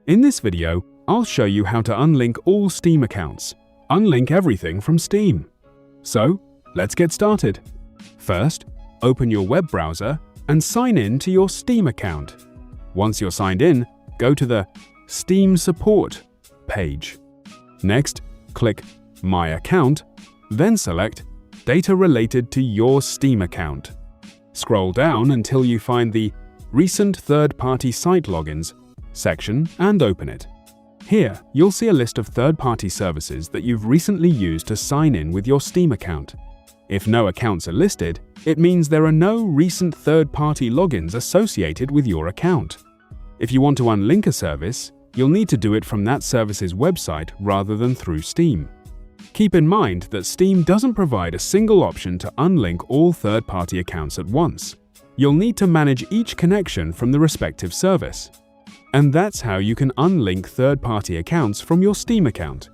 In this video, I'll show you how to unlink all Steam accounts. Unlink everything from Steam. So, let's get started. First, open your web browser and sign in to your Steam account. Once you're signed in, go to the Steam Support page. Next, click My Account, then select Data related to your Steam account. Scroll down until you find the Recent Third-Party Site Logins section and open it. Here, you'll see a list of third-party services that you've recently used to sign in with your Steam account. If no accounts are listed, it means there are no recent third-party logins associated with your account. If you want to unlink a service, you'll need to do it from that service's website rather than through Steam. Keep in mind that Steam doesn't provide a single option to unlink all third-party accounts at once. You'll need to manage each connection from the respective service. And that's how you can unlink third-party accounts from your Steam account.